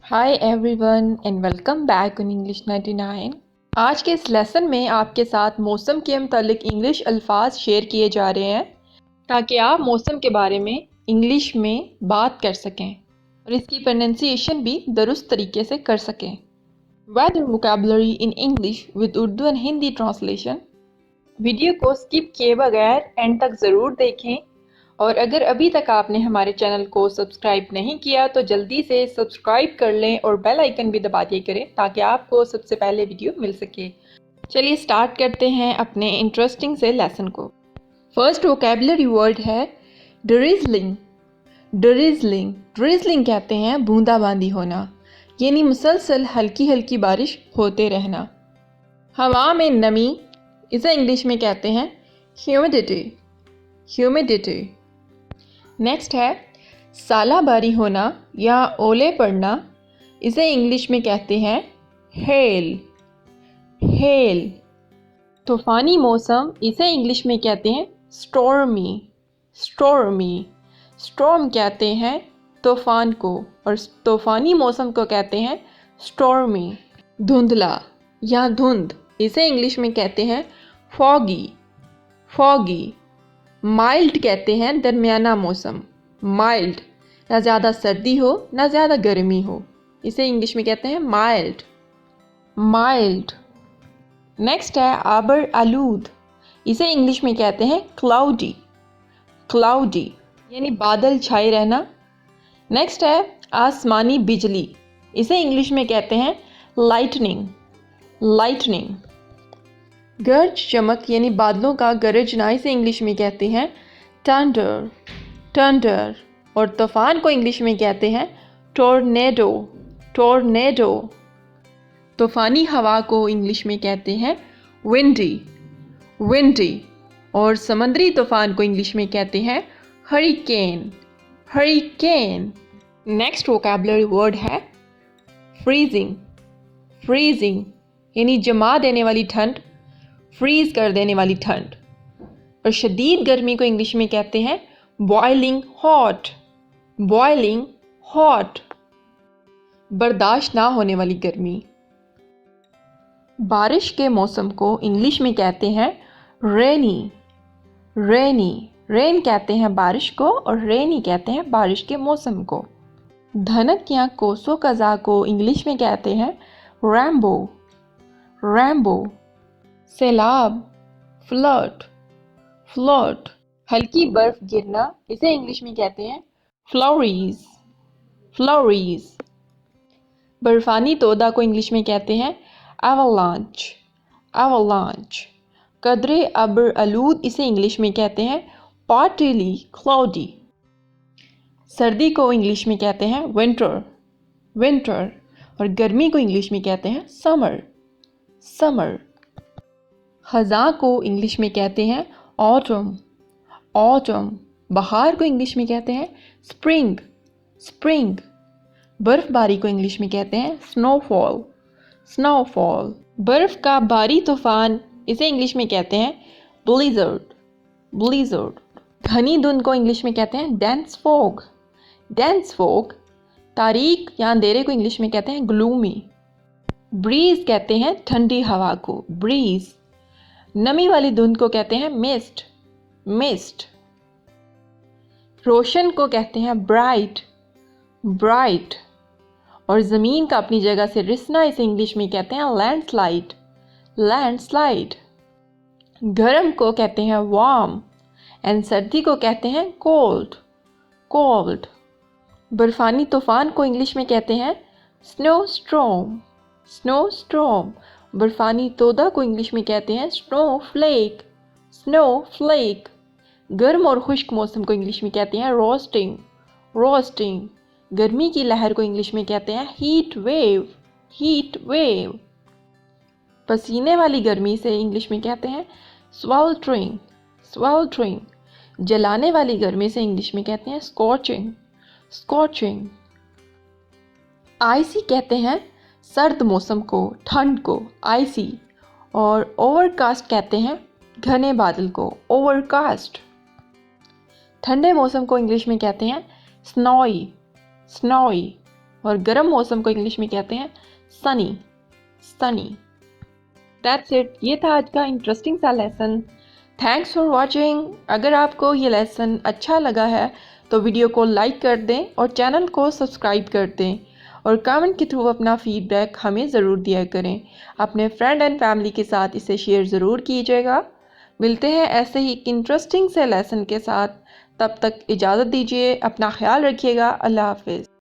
Hi everyone and welcome back in English 99। आज के इस लेसन में आपके साथ मौसम के मुतालिक इंग्लिश अल्फाज शेयर किए जा रहे हैं ताकि आप मौसम के बारे में इंग्लिश में बात कर सकें और इसकी प्रोनाउंसिएशन भी दुरुस्त तरीके से कर सकें। Weather vocabulary in English with Urdu and Hindi translation. Video को स्किप किए बगैर एंड तक ज़रूर देखें और अगर अभी तक आपने हमारे चैनल को सब्सक्राइब नहीं किया तो जल्दी से सब्सक्राइब कर लें और बेल आइकन भी दबा दिया करें ताकि आपको सबसे पहले वीडियो मिल सके। चलिए स्टार्ट करते हैं अपने इंटरेस्टिंग से लेसन को। फर्स्ट वोकैबुलरी वर्ड है ड्रिजलिंग। ड्रिजलिंग ड्रिजलिंग कहते हैं बूंदाबांदी होना, यानी मुसलसल हल्की हल्की बारिश होते रहना। हवा में नमी, इसे इंग्लिश में कहते हैं ह्यूमिडिटी। ह्यूमिडिटी। नेक्स्ट है सालाबारी होना या ओले पड़ना, इसे इंग्लिश में कहते हैं हेल। हेल। तूफ़ानी मौसम, इसे इंग्लिश में कहते हैं स्टॉर्मी। स्टॉर्मी। स्टॉर्म कहते हैं तूफ़ान को और तूफ़ानी मौसम को कहते हैं स्टॉर्मी। धुंधला या धुंध, इसे इंग्लिश में कहते हैं फॉगी। फॉगी। माइल्ड कहते हैं दरमियाना मौसम। माइल्ड, ना ज़्यादा सर्दी हो ना ज़्यादा गर्मी हो, इसे इंग्लिश में कहते हैं माइल्ड। माइल्ड। नेक्स्ट है आबर आलूद, इसे इंग्लिश में कहते हैं क्लाउडी। क्लाउडी यानी बादल छाए रहना। नेक्स्ट है आसमानी बिजली, इसे इंग्लिश में कहते हैं लाइटनिंग। लाइटनिंग। गर्ज चमक यानी बादलों का गरजना, इसे इंग्लिश में कहते हैं थंडर। थंडर। और तूफान को इंग्लिश में कहते हैं टोर्नेडो। टोर्नेडो। तूफानी हवा को इंग्लिश में कहते हैं विंडी। विंडी। और समंदरी तूफान को इंग्लिश में कहते हैं hurricane. Hurricane. Next vocabulary word है फ्रीजिंग। फ्रीजिंग यानी जमा देने वाली ठंड, फ्रीज कर देने वाली ठंड। और शदीद गर्मी को इंग्लिश में कहते हैं बॉइलिंग हॉट। Boiling hot. बर्दाश्त ना होने वाली गर्मी। बारिश के मौसम को इंग्लिश में कहते हैं रेनी। रेनी। रेन कहते हैं बारिश को और रेनी कहते हैं बारिश के मौसम को। धनक या कोसो कज़ा को इंग्लिश में कहते हैं रैम्बो। रैम्बो। सैलाब, फ्लड। फ्लड। हल्की बर्फ गिरना, इसे इंग्लिश में कहते हैं फ्लौरीज। फ्लौरीज। बर्फानी तोदा को इंग्लिश में कहते हैं एवलांच। एवलांच। कदरे अब्र आलूद, इसे इंग्लिश में कहते हैं पार्टिली क्लाउडी। सर्दी को इंग्लिश में कहते हैं विंटर। विंटर। और गर्मी को इंग्लिश में कहते हैं समर। समर। ख़ज़ां को इंग्लिश में कहते हैं ऑटम। ऑटम। बहार को इंग्लिश में कहते हैं स्प्रिंग। स्प्रिंग। बर्फ़बारी को इंग्लिश में कहते हैं स्नोफॉल। स्नोफॉल। बर्फ़ का भारी तूफ़ान, इसे इंग्लिश में कहते हैं ब्लिज़र्ड। ब्लिज़र्ड। घनी धुंध को इंग्लिश में कहते हैं डेंस फॉग। Dense fog. तारीक या अंधेरे को इंग्लिश में कहते हैं ग्लूमी। ब्रीज़ कहते हैं ठंडी हवा को, ब्रीज़। नमी वाली धुंध को कहते हैं मिस्ट। मिस्ट। रोशन को कहते हैं ब्राइट। ब्राइट। और ज़मीन का अपनी जगह से रिसना, इसे इंग्लिश में कहते हैं लैंडस्लाइड। लैंडस्लाइड। गर्म को कहते हैं वार्म एंड सर्दी को कहते हैं कोल्ड। कोल्ड। बर्फानी तूफ़ान को इंग्लिश में कहते हैं स्नो स्ट्रॉम। Snow storm. बर्फानी तोदा को इंग्लिश में कहते हैं स्नो फ्लेक। Snow flake. गर्म और खुश्क मौसम को इंग्लिश में कहते हैं रोस्टिंग। रोस्टिंग। गर्मी की लहर को इंग्लिश में कहते हैं हीट वेव। Heat wave. पसीने वाली गर्मी से इंग्लिश में कहते हैं स्वेल्टरिंग। स्वेल्टरिंग। जलाने वाली गर्मी से इंग्लिश में कहते हैं स्कॉचिंग। स्कॉचिंग। आइसी कहते हैं सर्द मौसम को, ठंड को, आइसी। और ओवरकास्ट कहते हैं घने बादल को, ओवरकास्ट। ठंडे मौसम को इंग्लिश में कहते हैं स्नोई। स्नोई। और गर्म मौसम को इंग्लिश में कहते हैं सनी। सनी। That's it. ये था आज का इंटरेस्टिंग सा लेसन। Thanks for watching. अगर आपको ये लेसन अच्छा लगा है तो वीडियो को लाइक कर दें और चैनल को सब्सक्राइब कर दें और कमेंट के थ्रू अपना फीडबैक हमें ज़रूर दिया करें। अपने फ्रेंड एंड फैमिली के साथ इसे शेयर ज़रूर कीजिएगा। मिलते हैं ऐसे ही एक इंटरेस्टिंग से लेसन के साथ। तब तक इजाज़त दीजिए। अपना ख्याल रखिएगा। अल्लाह हाफ़िज़।